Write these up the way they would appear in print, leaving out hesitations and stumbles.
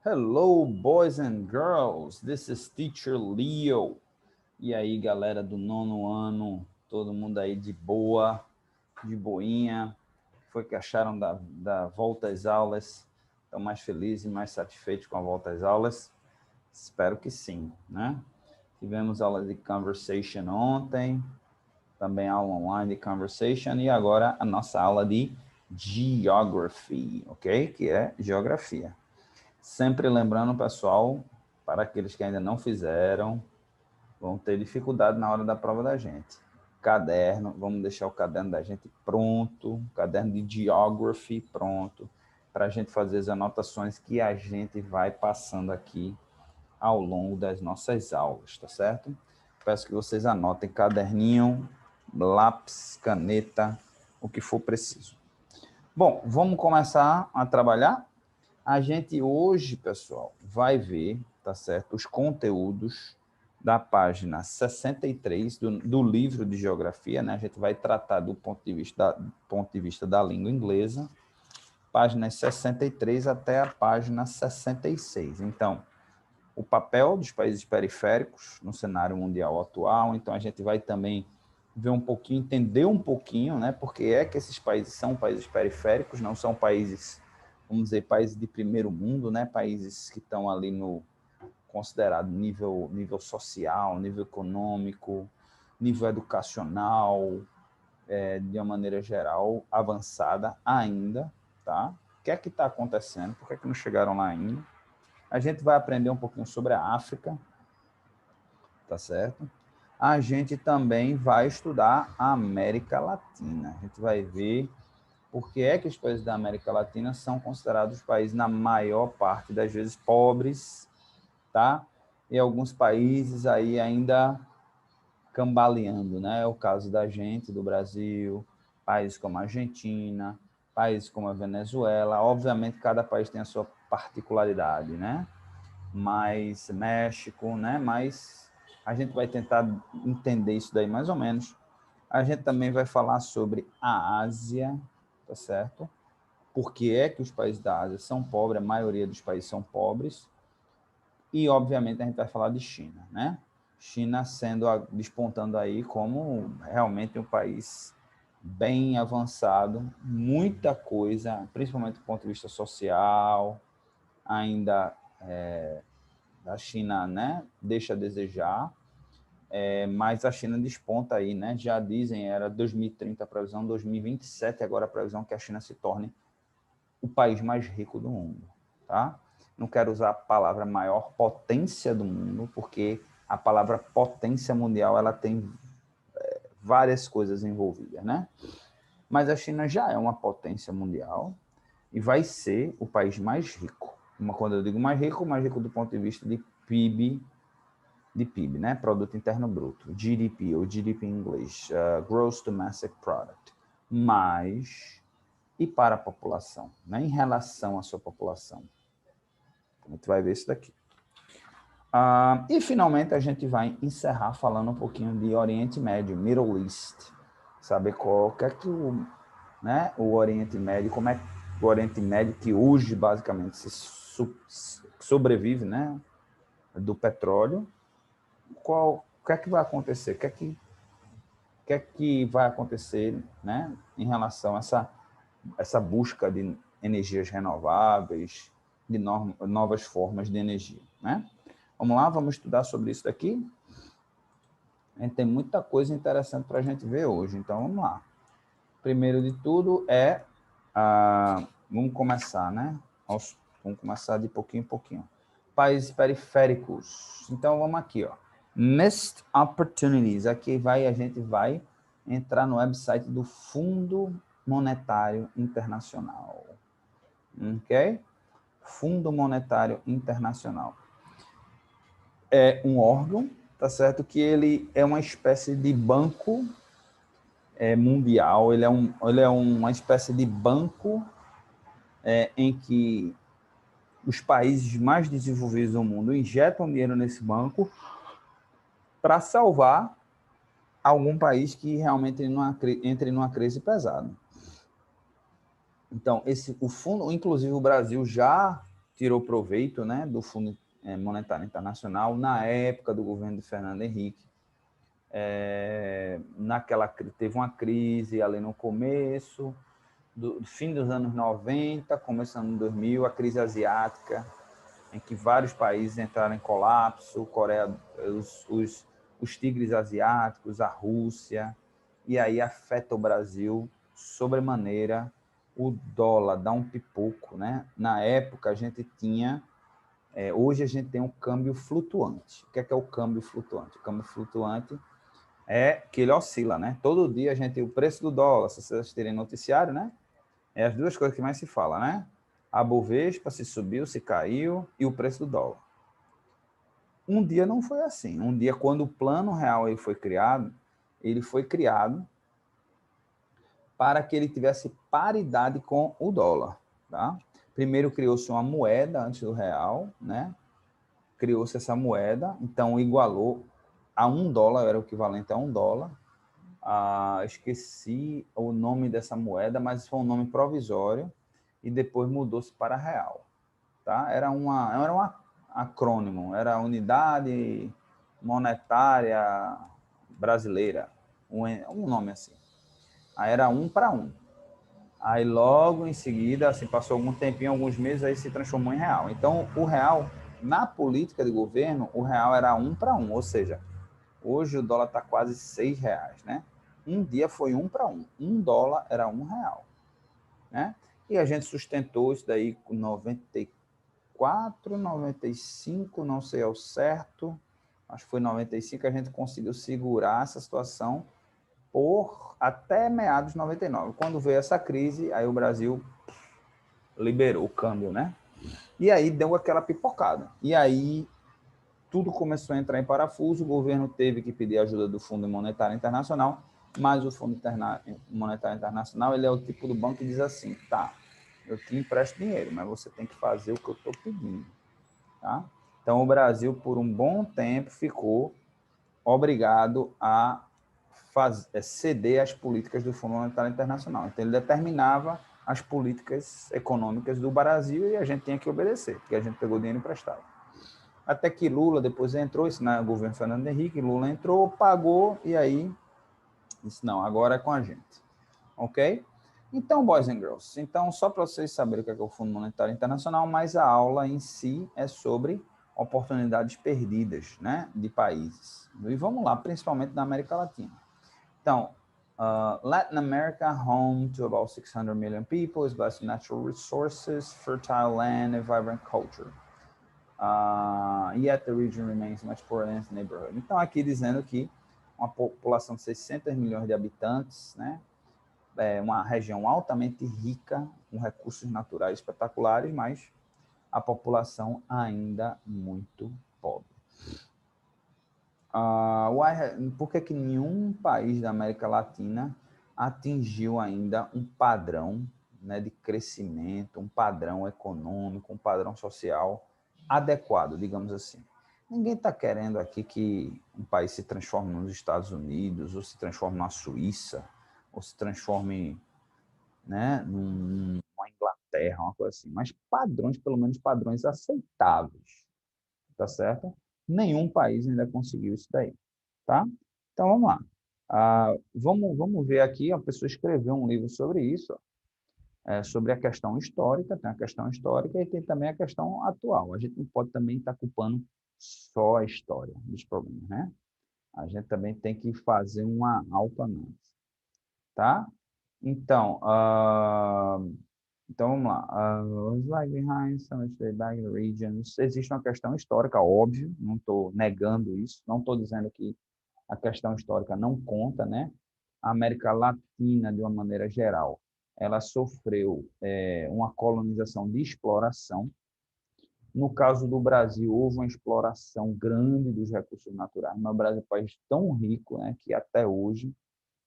Hello, boys and girls. This is Teacher Leo. E aí, galera do nono ano, todo mundo aí de boa, de boinha? Foi que acharam da volta às aulas? Estão mais felizes e mais satisfeitos com a volta às aulas? Espero que sim, né? Tivemos aula de Conversation ontem, também aula online de Conversation e agora a nossa aula de Geography, ok? Que é Geografia. Sempre lembrando, pessoal, para aqueles que ainda não fizeram, vão ter dificuldade na hora da prova da gente. Caderno, vamos deixar o caderno da gente pronto, o caderno de Geography pronto, para a gente fazer as anotações que a gente vai passando aqui ao longo das nossas aulas, tá certo? Peço que vocês anotem caderninho, lápis, caneta, o que for preciso. Bom, vamos começar a trabalhar? A gente hoje, pessoal, vai ver, tá certo, os conteúdos da página 63 do livro de geografia, né? A gente vai tratar do ponto de vista da língua inglesa, páginas 63 até a página 66. Então, o papel dos países periféricos no cenário mundial atual, então a gente vai também ver um pouquinho, entender um pouquinho, né? Porque é que esses países são países periféricos, não são países, vamos dizer, países de primeiro mundo, né? Países que estão ali no considerado nível social, nível econômico, nível educacional, de uma maneira geral, avançada ainda, tá? O que é que está acontecendo? Por que é que não chegaram lá ainda? A gente vai aprender um pouquinho sobre a África, tá certo? A gente também vai estudar a América Latina. A gente vai ver por que é que os países da América Latina são considerados países, na maior parte das vezes, pobres, tá? E alguns países aí ainda cambaleando, né? É o caso da gente, do Brasil, países como a Argentina, países como a Venezuela. Obviamente, cada país tem a sua particularidade, né? Mais México, né? Mas a gente vai tentar entender isso daí mais ou menos. A gente também vai falar sobre a Ásia, tá certo? Por que é que os países da Ásia são pobres, a maioria dos países são pobres. E, obviamente, a gente vai falar de China, né? China despontando aí como realmente um país bem avançado, muita coisa, principalmente do ponto de vista social, ainda a China, né, deixa a desejar, mas a China desponta aí, né? Já dizem, era 2030 a previsão, 2027 agora a previsão que a China se torne o país mais rico do mundo, tá? Não quero usar a palavra maior potência do mundo, porque a palavra potência mundial ela tem várias coisas envolvidas, né? Mas a China já é uma potência mundial e vai ser o país mais rico. Quando eu digo mais rico do ponto de vista de PIB, né? Produto Interno Bruto, GDP, ou GDP em inglês, Gross Domestic Product. Mas, e para a população, né? Em relação à sua população? A gente vai ver isso daqui. E, finalmente, a gente vai encerrar falando um pouquinho de Oriente Médio, Middle East. Saber qual que é que o Oriente Médio, como é o Oriente Médio, que hoje, basicamente, sobrevive, né, do petróleo. O que é que vai acontecer? O que é que vai acontecer, né, em relação a essa busca de energias renováveis, de novas formas de energia, né? Vamos lá, vamos estudar sobre isso daqui. A gente tem muita coisa interessante para a gente ver hoje, então vamos lá. Primeiro de tudo vamos começar, né? Vamos começar de pouquinho em pouquinho. Países periféricos. Então vamos aqui, ó. Missed Opportunities. Aqui a gente vai entrar no website do Fundo Monetário Internacional. Ok? Fundo Monetário Internacional. É um órgão, tá certo? Que ele é uma espécie de banco mundial, ele é uma espécie de banco em que os países mais desenvolvidos do mundo injetam dinheiro nesse banco para salvar algum país que realmente entre numa crise pesada. Então, o fundo, inclusive o Brasil já tirou proveito, né, do Fundo Monetário Internacional na época do governo de Fernando Henrique. Teve uma crise ali no começo, do fim dos anos 90, começando em 2000, a crise asiática, em que vários países entraram em colapso, Coreia, os tigres asiáticos, a Rússia, e aí afeta o Brasil sobremaneira. O dólar dá um pipoco, né? Na época a gente tinha, hoje a gente tem um câmbio flutuante. O que é o câmbio flutuante? O câmbio flutuante é que ele oscila, né? Todo dia a gente tem o preço do dólar, se vocês assistirem noticiário, né? É as duas coisas que mais se fala, né? A Bovespa, se subiu, se caiu, e o preço do dólar. Um dia não foi assim. Um dia, quando o Plano Real ele foi criado para que ele tivesse paridade com o dólar, tá? Primeiro criou-se uma moeda antes do real, né? Criou-se essa moeda, então igualou a $1, era o equivalente a $1. Esqueci o nome dessa moeda, mas foi um nome provisório e depois mudou-se para real, tá? Era um acrônimo, era a Unidade Monetária Brasileira, um nome assim. Aí era 1 para 1. Aí logo em seguida, assim, passou algum tempinho, alguns meses, aí se transformou em real. Então, o real, na política de governo, o real era 1 para 1, ou seja, hoje o dólar está quase R$ 6, né? Um dia foi 1 para 1. $1 era R$ 1, né? E a gente sustentou isso daí com 94, 95, não sei ao certo, acho que foi 95, a gente conseguiu segurar essa situação por até meados de 99. Quando veio essa crise, aí o Brasil liberou o câmbio, né? E aí deu aquela pipocada. E aí tudo começou a entrar em parafuso, o governo teve que pedir ajuda do Fundo Monetário Internacional, mas o Fundo Monetário Internacional ele é o tipo do banco que diz assim, tá, eu te empresto dinheiro, mas você tem que fazer o que eu estou pedindo, tá? Então, o Brasil, por um bom tempo, ficou obrigado a ceder às políticas do Fundo Monetário Internacional. Então, ele determinava as políticas econômicas do Brasil e a gente tinha que obedecer, porque a gente pegou dinheiro emprestado. Até que Lula depois entrou, isso no governo Fernando Henrique, Lula entrou, pagou, e aí disse, não, agora é com a gente. Ok? Então, boys and girls, então, só para vocês saberem o que é o Fundo Monetário Internacional, mas a aula em si é sobre oportunidades perdidas, né, de países. E vamos lá, principalmente na América Latina. Então, Latin America, home to about 600 million people, is blessed with natural resources, fertile land, and vibrant culture. Yet the region remains much poorer than its neighborhood. Então, aqui dizendo que uma população de 600 milhões de habitantes, né, uma região altamente rica, com recursos naturais espetaculares, mas a população ainda muito pobre. Por que nenhum país da América Latina atingiu ainda um padrão, né, de crescimento, um padrão econômico, um padrão social adequado, digamos assim? Ninguém está querendo aqui que um país se transforme nos Estados Unidos, ou se transforme na Suíça, ou se transforme, né, numa Inglaterra, uma coisa assim. Mas padrões, pelo menos padrões aceitáveis, tá certo? Nenhum país ainda conseguiu isso daí, tá? Então, vamos lá. Vamos ver aqui, a pessoa escreveu um livro sobre isso, sobre a questão histórica, tem a questão histórica e tem também a questão atual. A gente não pode também estar culpando só a história dos problemas, né? A gente também tem que fazer uma autoanálise, tá? Então, então vamos lá. Lag behind some back regions. Existe uma questão histórica, óbvio, não estou negando isso, não estou dizendo que a questão histórica não conta, né? A América Latina, de uma maneira geral, ela sofreu uma colonização de exploração. No caso do Brasil, houve uma exploração grande dos recursos naturais, mas o Brasil é um país tão rico, né, que até hoje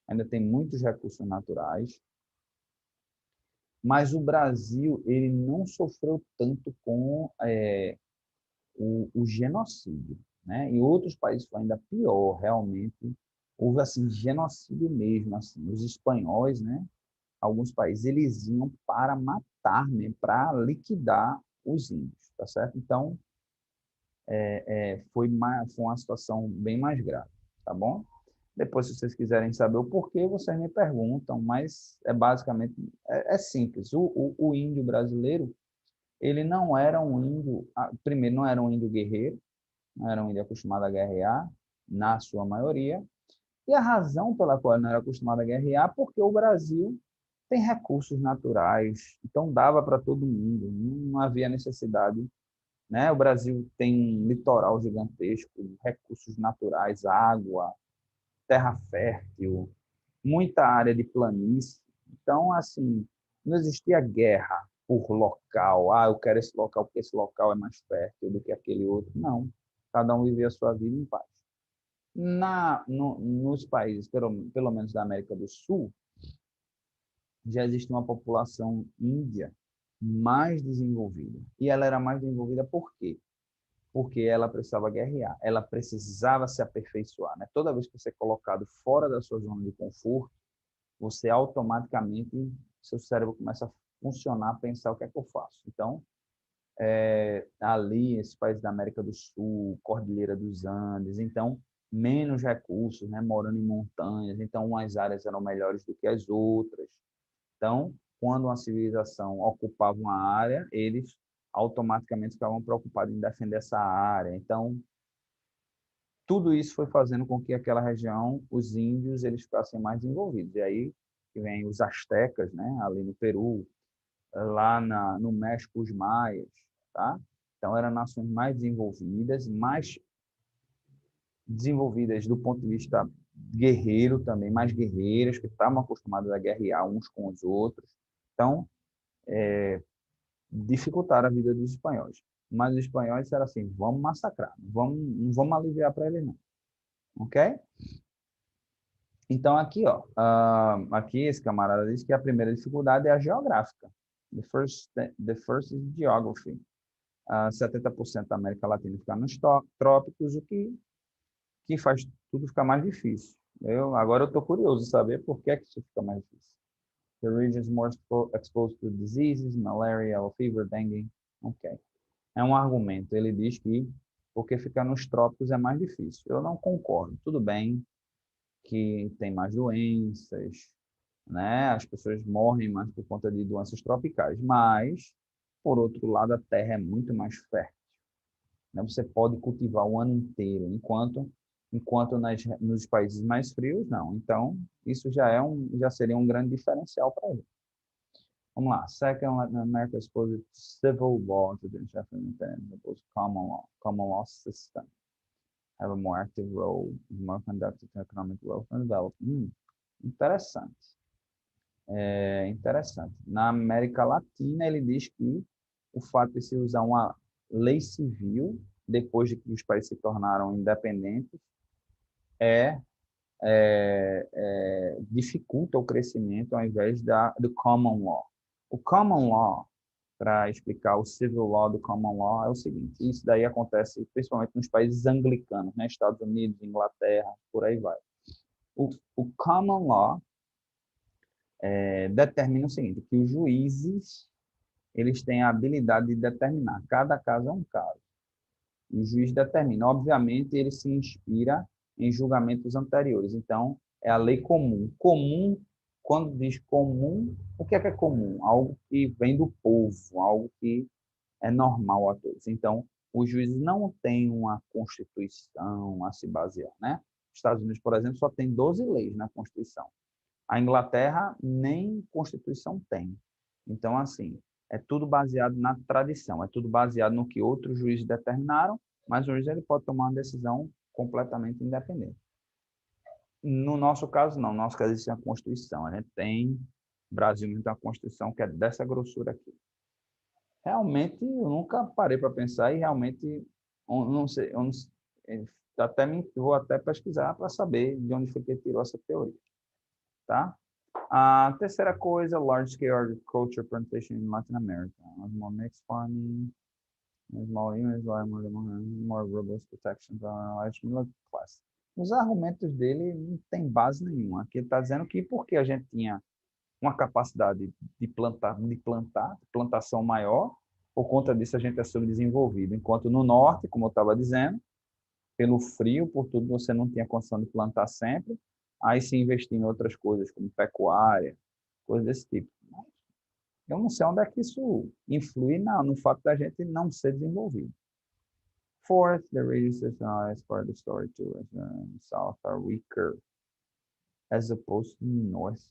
ainda tem muitos recursos naturais. Mas o Brasil ele não sofreu tanto com o genocídio, né? E outros países foi ainda pior, realmente houve assim genocídio mesmo, assim, os espanhóis, né? Alguns países eles iam para matar, né? Para liquidar os índios. tá certo? Então, foi uma situação bem mais grave, tá bom? Depois, se vocês quiserem saber o porquê, vocês me perguntam, mas basicamente, simples. O índio brasileiro, ele não era um índio, primeiro, não era um índio guerreiro, não era um índio acostumado a guerrear, na sua maioria, e a razão pela qual ele não era acostumado a guerrear, porque o Brasil tem recursos naturais, então dava para todo mundo, não havia necessidade, né? O Brasil tem um litoral gigantesco, recursos naturais, água, terra fértil, muita área de planície. Então, assim, não existia guerra por local. Eu quero esse local porque esse local é mais fértil do que aquele outro. Não. Cada um vivia a sua vida em paz. Nos países, pelo menos da América do Sul, já existe uma população índia mais desenvolvida. E ela era mais desenvolvida por quê? Porque ela precisava guerrear, ela precisava se aperfeiçoar, né? Toda vez que você é colocado fora da sua zona de conforto, você automaticamente, seu cérebro começa a funcionar, pensar o que é que eu faço. Então, ali, esses países da América do Sul, Cordilheira dos Andes, então, menos recursos, né? Morando em montanhas, então, umas áreas eram melhores do que as outras. Então, quando uma civilização ocupava uma área, eles automaticamente ficavam preocupados em defender essa área. Então, tudo isso foi fazendo com que aquela região, os índios, eles ficassem mais desenvolvidos. E aí que vem os astecas, né, ali no Peru, lá no México, os maias, tá? Então, eram nações mais desenvolvidas do ponto de vista guerreiro também, mais guerreiras, que estavam acostumadas a guerrear uns com os outros. Então, dificultaram a vida dos espanhóis. Mas os espanhóis disseram assim, vamos massacrar, não vamos aliviar para eles não. Ok? Então, aqui, ó, aqui esse camarada diz que a primeira dificuldade é a geográfica. The first is geography. 70% da América Latina fica nos trópicos, o que faz tudo ficar mais difícil. Agora eu estou curioso de saber por que isso fica mais difícil. The region is more exposed to diseases, malaria, yellow fever, dengue. Ok. É um argumento. Ele diz que porque ficar nos trópicos é mais difícil. Eu não concordo. Tudo bem que tem mais doenças, né? As pessoas morrem mais por conta de doenças tropicais, mas, por outro lado, a terra é muito mais fértil, né? Você pode cultivar o ano inteiro, enquanto nos países mais frios, não. Então, isso já seria um grande diferencial para ele. Vamos lá. Second, Latin America exposed to civil law to the opposed common law system. Have a more active role, more conducted to economic growth and development. Interessante. Interessante. Na América Latina, ele diz que o fato de se usar uma lei civil, depois de que os países se tornaram independentes, dificulta o crescimento ao invés do common law. O common law, para explicar o civil law do common law, é o seguinte: isso daí acontece principalmente nos países anglicanos, né? Estados Unidos, Inglaterra, por aí vai. O common law determina o seguinte, que os juízes eles têm a habilidade de determinar. Cada caso é um caso. E o juiz determina. Obviamente, ele se inspira em julgamentos anteriores. Então, é a lei comum. Comum, quando diz comum, o que é comum? Algo que vem do povo, algo que é normal a todos. Então, os juízes não têm uma constituição a se basear, né? Os Estados Unidos, por exemplo, só tem 12 leis na Constituição. A Inglaterra nem Constituição tem. Então, assim, é tudo baseado na tradição, é tudo baseado no que outros juízes determinaram, mas o juiz ele pode tomar uma decisão completamente independente. No nosso caso, não. No nosso caso, existe a Constituição. A gente tem, o Brasil tem uma Constituição que é dessa grossura aqui. Realmente, eu nunca parei para pensar e realmente, eu não sei, vou até pesquisar para saber de onde foi que ele tirou essa teoria. Tá? A terceira coisa, large-scale agriculture plantation in Latin America. More mixed farming, small units, more robust protection for large middle class. Os argumentos dele não tem base nenhuma. Aqui ele está dizendo que porque a gente tinha uma capacidade de plantação maior, por conta disso a gente é subdesenvolvido. Enquanto no norte, como eu estava dizendo, pelo frio, por tudo, você não tinha condição de plantar sempre, aí se investir em outras coisas, como pecuária, coisas desse tipo. Eu não sei onde é que isso influi no fato da gente não ser desenvolvido. Fourth, the radius is part of the story too. South are weaker as opposed to north.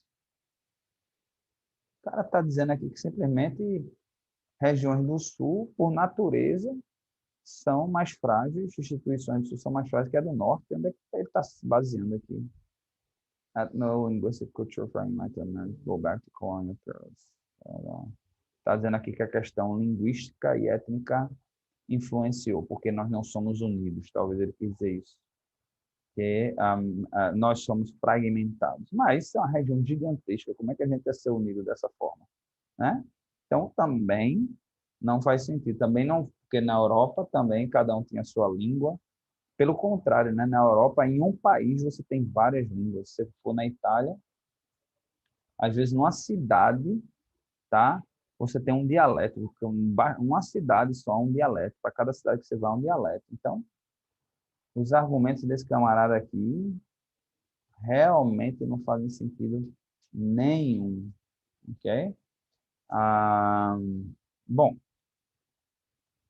O cara está dizendo aqui que simplesmente regiões do sul, por natureza, são mais frágeis, instituições do sul são mais frágeis que a do norte. Onde é que ele está se baseando aqui? At no linguistic culture fragment and go back to colonial periods. Está dizendo aqui que a questão linguística e étnica influenciou, porque nós não somos unidos. Talvez ele quis dizer isso. Que nós somos fragmentados. Mas isso é uma região gigantesca. Como é que a gente ia ser unido dessa forma? Né? Então, também não faz sentido. Também não, porque na Europa também cada um tinha a sua língua. Pelo contrário, né? Na Europa, em um país, você tem várias línguas. Se você for na Itália, às vezes numa cidade, tá? Você tem um dialeto, porque uma cidade só um dialeto. Para cada cidade que você vai, um dialeto. Então, os argumentos desse camarada aqui realmente não fazem sentido nenhum, ok? Bom,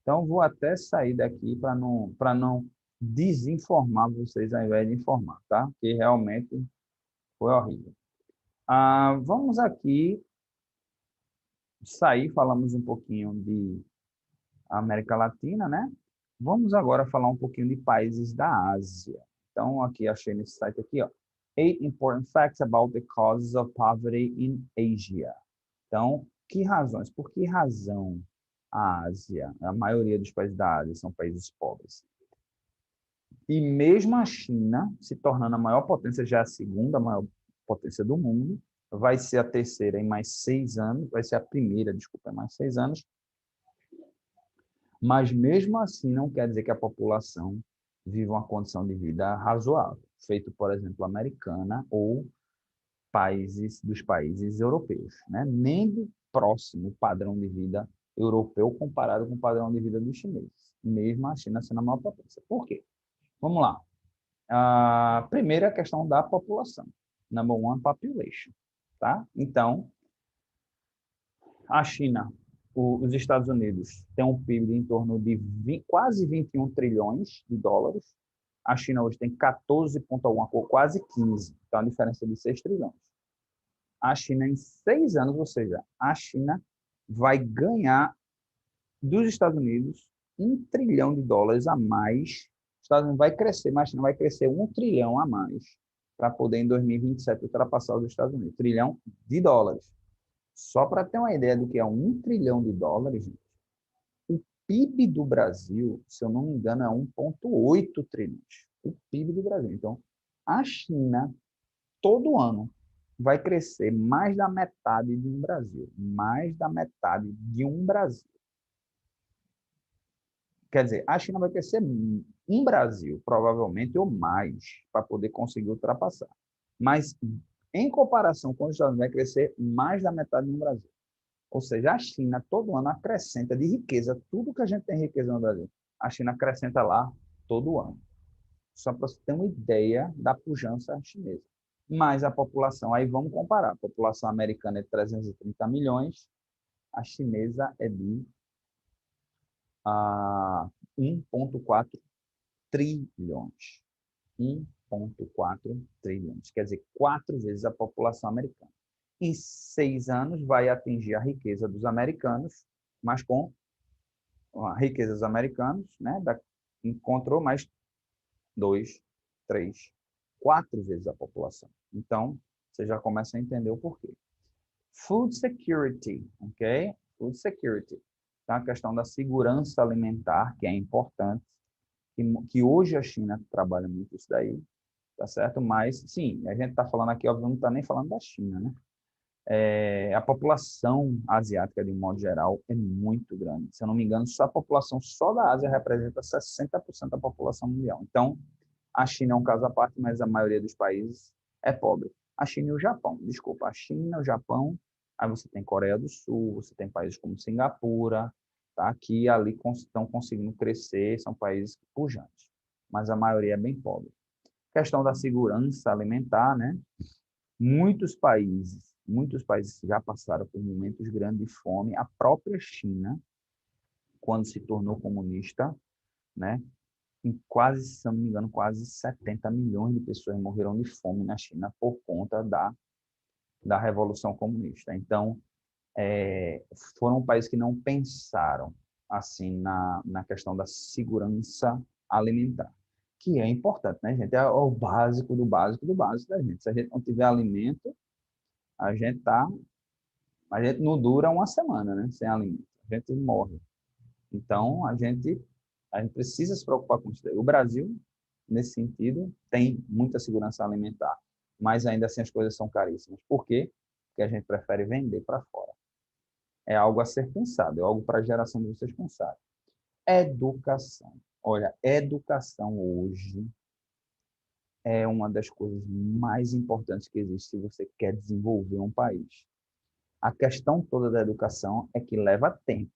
então vou até sair daqui para não desinformar vocês ao invés de informar, tá? Porque realmente foi horrível. Vamos aqui sair, falamos um pouquinho de América Latina, né? Vamos agora falar um pouquinho de países da Ásia. Então, aqui achei nesse site aqui, ó. 8 important facts about the causes of poverty in Asia. Então, que razões? Por que razão a Ásia, a maioria dos países da Ásia são países pobres? E mesmo a China, se tornando a maior potência, já a segunda maior potência do mundo, vai ser a terceira em mais 6 anos, vai ser a primeira, desculpa, em mais 6 anos. Mas mesmo assim não quer dizer que a população viva uma condição de vida razoável, feito, por exemplo, americana ou dos países europeus, né? Nem de próximo o padrão de vida europeu comparado com o padrão de vida dos chineses, mesmo a China sendo a maior potência. Por quê? Vamos lá. Primeiro, a questão da população. Number one, population. Tá? Então, a China, os Estados Unidos têm um PIB de em torno de quase 21 trilhões de dólares. A China hoje tem 14 ponto alguma coisa, quase 15. Então, a diferença é de 6 trilhões. A China, em 6 anos, ou seja, a China vai ganhar dos Estados Unidos 1 trilhão de dólares a mais. Os Estados Unidos vai crescer, mas a China vai crescer 1 trilhão a mais para poder, em 2027, ultrapassar os Estados Unidos. Trilhão de dólares. Só para ter uma ideia do que é 1 trilhão de dólares, gente, o PIB do Brasil, se eu não me engano, é 1,8 trilhões. O PIB do Brasil. Então, a China, todo ano, vai crescer mais da metade de um Brasil. Mais da metade de um Brasil. Quer dizer, a China vai crescer um Brasil, provavelmente, ou mais, para poder conseguir ultrapassar. Mas, em comparação com os Estados Unidos, vai crescer mais da metade do Brasil. Ou seja, a China, todo ano, acrescenta de riqueza, tudo que a gente tem riqueza no Brasil, a China acrescenta lá todo ano. Só para você ter uma ideia da pujança chinesa. Mas a população, aí vamos comparar, a população americana é de 330 milhões, a chinesa é de 1,4 trilhões. 1,4 trilhões. Quer dizer, 4 vezes a população americana. Em 6 anos, vai atingir a riqueza dos americanos, mas com a riqueza dos americanos, né? Encontrou mais 2, 3, 4 vezes a população. Então, você já começa a entender o porquê. Food security, ok? Food security. Então, a questão da segurança alimentar, que é importante, que hoje a China trabalha muito isso daí, tá certo? Mas, sim, a gente está falando aqui, óbvio, não está nem falando da China, né? A população asiática, de um modo geral, é muito grande. Se eu não me engano, só a população só da Ásia representa 60% da população mundial. Então, a China é um caso à parte, mas a maioria dos países é pobre. A China e o Japão, desculpa, a China, o Japão, aí você tem Coreia do Sul, você tem países como Singapura, tá? Aqui e ali estão conseguindo crescer, são países pujantes, mas a maioria é bem pobre. Questão da segurança alimentar, né? Muitos países já passaram por momentos grandes de fome. A própria China, quando se tornou comunista, né? Em quase, se não me engano, quase 70 milhões de pessoas morreram de fome na China por conta da Revolução Comunista. Então, foram países que não pensaram assim na questão da segurança alimentar, que é importante, né, gente? É o básico do básico do básico da gente. Se a gente não tiver alimento, a gente não dura uma semana, né, sem alimento. A gente morre. Então, a gente precisa se preocupar com isso daí. O Brasil, nesse sentido, tem muita segurança alimentar, mas ainda assim as coisas são caríssimas. Por quê? Porque a gente prefere vender para fora. É algo a ser pensado, é algo para a geração de vocês pensarem. Educação. Olha, educação hoje é uma das coisas mais importantes que existe se você quer desenvolver um país. A questão toda da educação é que leva tempo,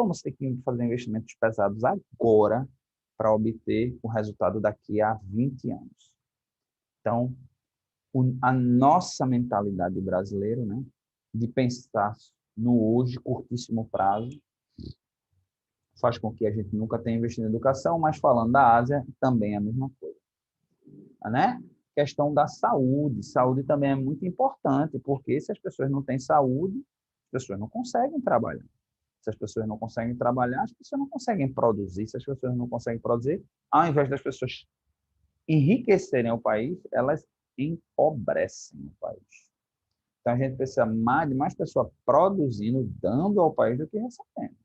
você tem que fazer investimentos pesados agora para obter o resultado daqui a 20 anos. Então, a nossa mentalidade brasileira, né, de pensar no hoje, curtíssimo prazo, faz com que a gente nunca tenha investido em educação, mas falando da Ásia, também é a mesma coisa, né? Questão da saúde. Saúde também é muito importante, porque se as pessoas não têm saúde, as pessoas não conseguem trabalhar. Se as pessoas não conseguem trabalhar, as pessoas não conseguem produzir. Se as pessoas não conseguem produzir, ao invés das pessoas enriquecerem o país, elas empobrecem o país. Então, a gente precisa de mais pessoas produzindo, dando ao país do que recebendo,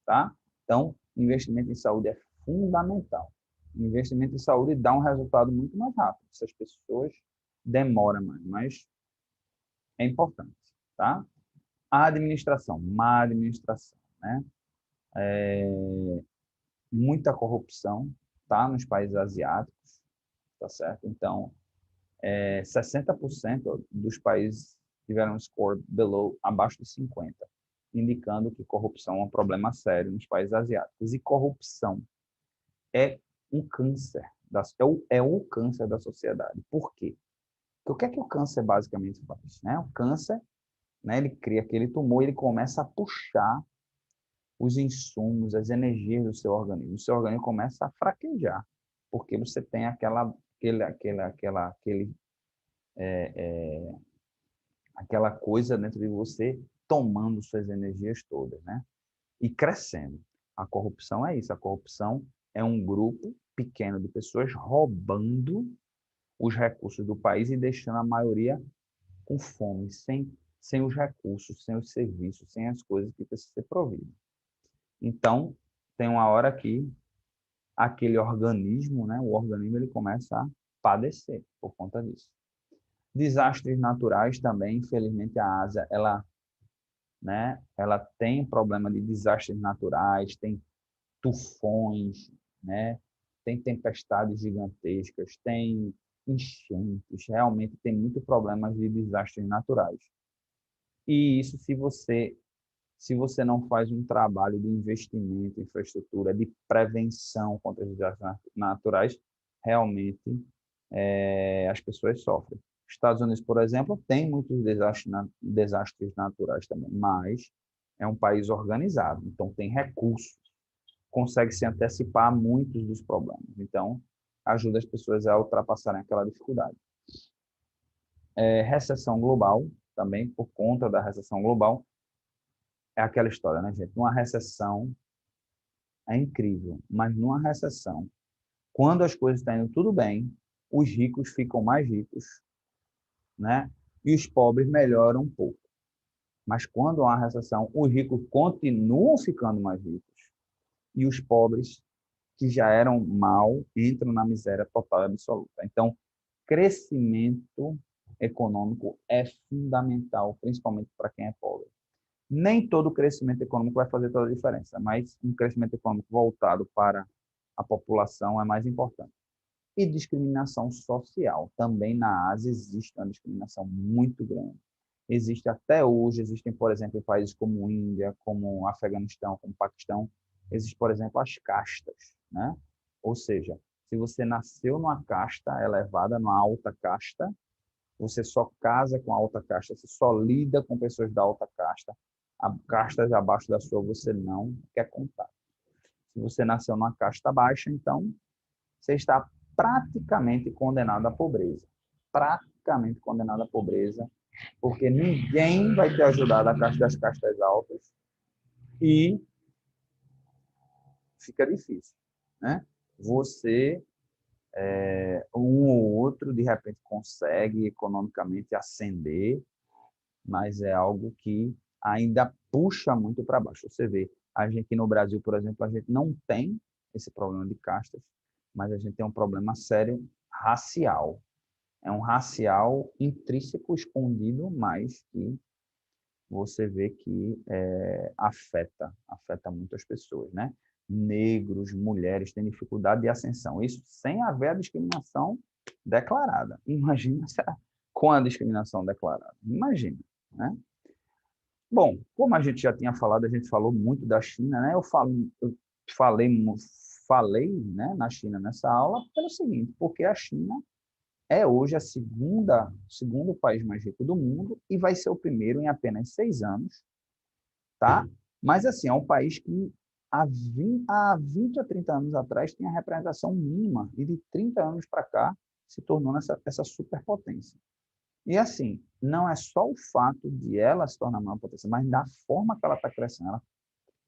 tá? Então, investimento em saúde é fundamental. Investimento em saúde dá um resultado muito mais rápido. Se as pessoas demoram mais, mas é importante, tá? A administração, má administração, né? Muita corrupção, tá? Nos países asiáticos, tá certo? Então, 60% dos países tiveram um score abaixo de 50, indicando que corrupção é um problema sério nos países asiáticos. E corrupção é um câncer, é o câncer da sociedade. Por quê? Porque o que é que o câncer basicamente faz? Né? O câncer, né, ele cria aquele tumor, ele começa a puxar os insumos, as energias do seu organismo. O seu organismo começa a fraquejar, porque você tem aquela coisa dentro de você tomando suas energias todas, né? E crescendo. A corrupção é isso. A corrupção é um grupo pequeno de pessoas roubando os recursos do país e deixando a maioria com fome, sem os recursos, sem os serviços, sem as coisas que precisam ser providas. Então, tem uma hora que aquele organismo, né, o organismo ele começa a padecer por conta disso. Desastres naturais também, infelizmente a Ásia, ela tem problema de desastres naturais, tem tufões, né? Tem tempestades gigantescas, tem enchentes, realmente tem muito problemas de desastres naturais. E isso se você não faz um trabalho de investimento em infraestrutura, de prevenção contra os desastres naturais, realmente as pessoas sofrem. Estados Unidos, por exemplo, tem muitos desastres naturais também, mas é um país organizado, então tem recursos, consegue se antecipar a muitos dos problemas. Então, ajuda as pessoas a ultrapassarem aquela dificuldade. Recessão global, também, por conta da recessão global, é aquela história, né, gente? Uma recessão é incrível, mas numa recessão, quando as coisas estão indo tudo bem, os ricos ficam mais ricos, né? E os pobres melhoram um pouco. Mas quando há recessão, os ricos continuam ficando mais ricos e os pobres, que já eram mal, entram na miséria total e absoluta. Então, crescimento econômico é fundamental, principalmente para quem é pobre. Nem todo crescimento econômico vai fazer toda a diferença, mas um crescimento econômico voltado para a população é mais importante. E discriminação social. Também na Ásia existe uma discriminação muito grande. Existe até hoje, existem, por exemplo, em países como Índia, como Afeganistão, como Paquistão, existe, por exemplo, as castas, né? Ou seja, se você nasceu numa casta elevada, numa alta casta, você só casa com a alta casta, você só lida com pessoas da alta casta. A casta abaixo da sua você não quer contar. Se você nasceu numa casta baixa, então você está praticamente condenado à pobreza. Praticamente condenado à pobreza, porque ninguém vai te ajudar da casta das castas altas e fica difícil, né? Você, um ou outro, de repente consegue economicamente ascender, mas é algo que ainda puxa muito para baixo. Você vê, a gente aqui no Brasil, por exemplo, a gente não tem esse problema de castas, mas a gente tem um problema sério racial. É um racial intrínseco, escondido, mas que você vê que afeta muitas pessoas, né? Negros, mulheres têm dificuldade de ascensão. Isso sem haver a discriminação declarada. Imagina com a discriminação declarada. Imagina, né? Bom, como a gente já tinha falado, a gente falou muito da China, né? Eu falei, falei, né, na China nessa aula pelo seguinte, porque a China é hoje a segundo país mais rico do mundo e vai ser o primeiro em apenas 6 anos, tá? Mas, assim, é um país que há 20 a 30 anos atrás tinha representação mínima e de 30 anos para cá se tornou essa superpotência. E, assim, não é só o fato de ela se tornar uma potência, mas da forma que ela está crescendo. Ela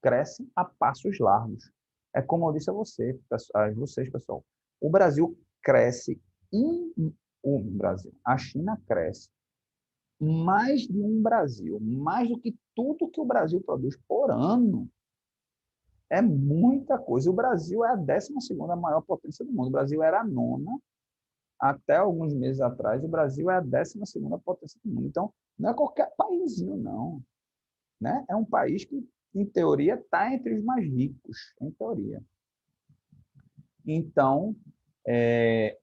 cresce a passos largos. É como eu disse a vocês, pessoal, o Brasil cresce a China cresce mais de um Brasil, mais do que tudo que o Brasil produz por ano. É muita coisa. O Brasil é a 12ª maior potência do mundo. O Brasil era a nona até alguns meses atrás. O Brasil é a 12ª potência do mundo. Então, não é qualquer paísinho, não. Né? É um país que, em teoria, está entre os mais ricos, em teoria. Então,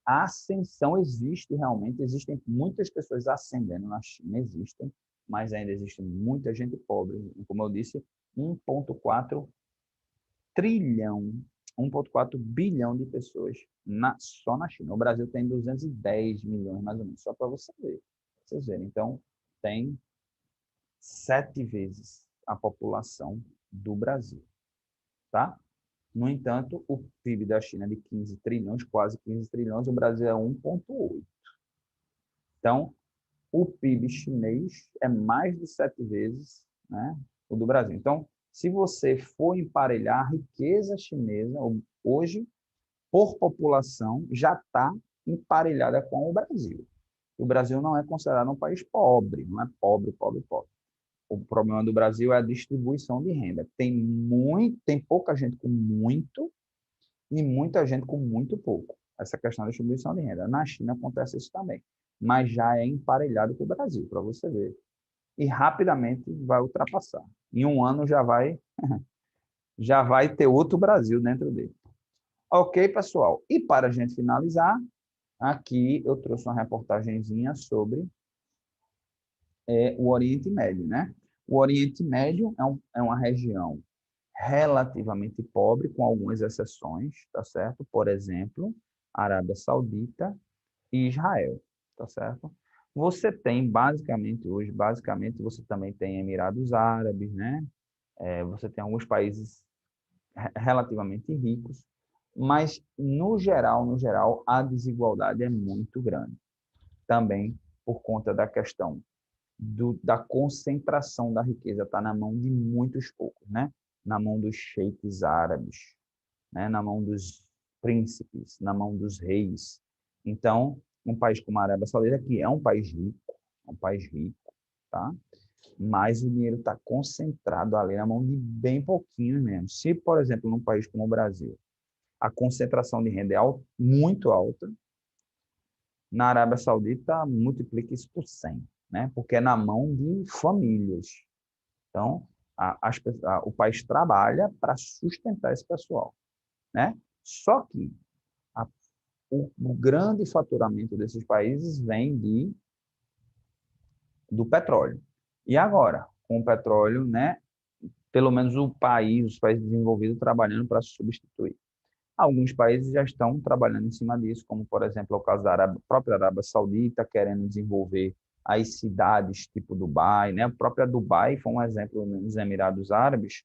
a ascensão existe realmente, existem muitas pessoas ascendendo na China, existem, mas ainda existe muita gente pobre. Como eu disse, 1,4 trilhão, 1,4 bilhão de pessoas só na China. O Brasil tem 210 milhões, mais ou menos, só para você ver. Vocês verem. Então, tem 7 vezes a população do Brasil, tá? No entanto, o PIB da China é de 15 trilhões, quase 15 trilhões, o Brasil é 1,8. Então, o PIB chinês é mais de 7 vezes, né, o do Brasil. Então, se você for emparelhar a riqueza chinesa, hoje, por população, já está emparelhada com o Brasil. O Brasil não é considerado um país pobre, não é pobre, pobre, pobre. O problema do Brasil é a distribuição de renda. Tem pouca gente com muito e muita gente com muito pouco. Essa questão da distribuição de renda. Na China acontece isso também, mas já é emparelhado com o Brasil, para você ver. E rapidamente vai ultrapassar. Em um ano já vai ter outro Brasil dentro dele. Ok, pessoal? E para a gente finalizar, aqui eu trouxe uma reportagenzinha sobre o Oriente Médio, né? O Oriente Médio é uma região relativamente pobre, com algumas exceções, tá certo? Por exemplo, Arábia Saudita e Israel, tá certo? Você tem basicamente você também tem Emirados Árabes, né? Você tem alguns países relativamente ricos, mas no geral, a desigualdade é muito grande. Também por conta da questão da concentração da riqueza, está na mão de muitos poucos, né? Na mão dos sheiks árabes, né? Na mão dos príncipes, na mão dos reis. Então, um país como a Arábia Saudita, que é um país rico, tá? Mas o dinheiro está concentrado ali na mão de bem pouquinho mesmo. Se, por exemplo, num país como o Brasil, a concentração de renda é muito alta, na Arábia Saudita multiplica isso por 100, né? Porque é na mão de famílias. Então, o país trabalha para sustentar esse pessoal, né? Só que o grande faturamento desses países vem do petróleo. E agora, com o petróleo, né, pelo menos os países desenvolvidos trabalhando para substituir. Alguns países já estão trabalhando em cima disso, como, por exemplo, o caso da própria Arábia Saudita, querendo desenvolver as cidades tipo Dubai, né? A própria Dubai foi um exemplo nos Emirados Árabes,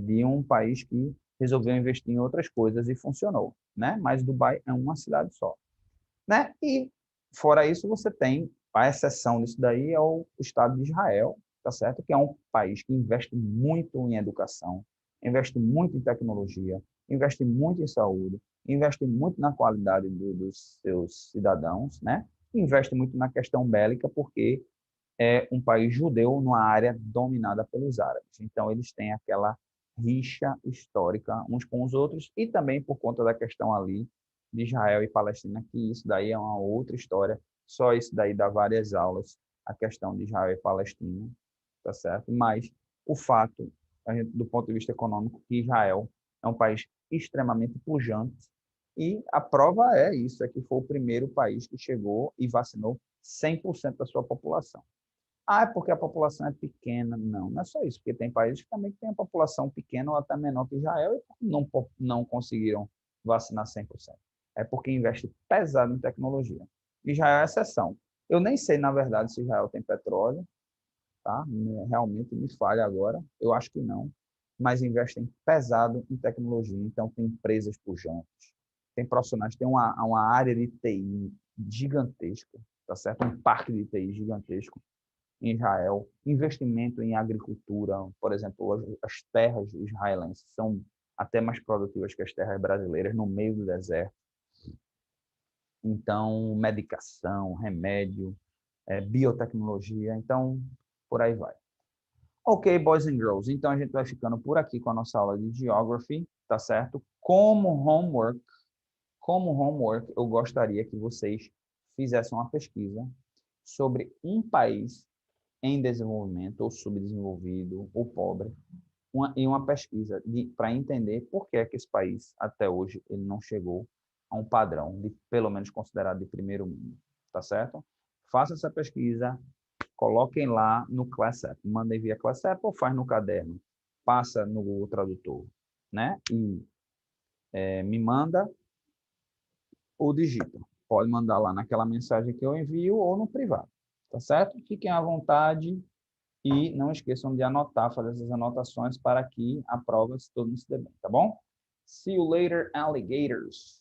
de um país que resolveu investir em outras coisas e funcionou, né? Mas Dubai é uma cidade só, né? E fora isso, você tem a exceção disso daí é o Estado de Israel, tá certo? Que é um país que investe muito em educação, investe muito em tecnologia, investe muito em saúde, investe muito na qualidade dos seus cidadãos, né? Investe muito na questão bélica, porque é um país judeu numa área dominada pelos árabes. Então, eles têm aquela rixa histórica uns com os outros e também por conta da questão ali de Israel e Palestina, que isso daí é uma outra história, só isso daí dá várias aulas, a questão de Israel e Palestina, tá certo? Mas o fato, do ponto de vista econômico, que Israel é um país extremamente pujante e a prova é isso, é que foi o primeiro país que chegou e vacinou 100% da sua população. Ah, é porque a população é pequena. Não, não é só isso, porque tem países que também têm a população pequena ou até menor que Israel e não conseguiram vacinar 100%. É porque investe pesado em tecnologia. Israel é exceção. Eu nem sei, na verdade, se Israel tem petróleo, tá? Realmente me falha agora. Eu acho que não. Mas investem pesado em tecnologia. Então, tem empresas pujantes, tem profissionais, tem uma área de TI gigantesca, tá certo? Um parque de TI gigantesco em Israel, investimento em agricultura, por exemplo, as terras israelenses são até mais produtivas que as terras brasileiras no meio do deserto. Então, medicação, remédio, biotecnologia, então, por aí vai. Ok, boys and girls, então a gente vai ficando por aqui com a nossa aula de Geography, tá certo? Como homework, eu gostaria que vocês fizessem uma pesquisa sobre um país em desenvolvimento, ou subdesenvolvido, ou pobre, e uma pesquisa para entender por que é que esse país, até hoje, ele não chegou a um padrão, de pelo menos considerado de primeiro mundo, tá certo? Faça essa pesquisa, coloquem lá no Class App, mandem via Class App ou faz no caderno, passa no Google Tradutor, né? E me manda ou digita. Pode mandar lá naquela mensagem que eu envio ou no privado, tá certo? Fiquem à vontade. E não esqueçam de anotar, fazer essas anotações para que a prova se todo mundo se dê bem, tá bom? See you later, alligators!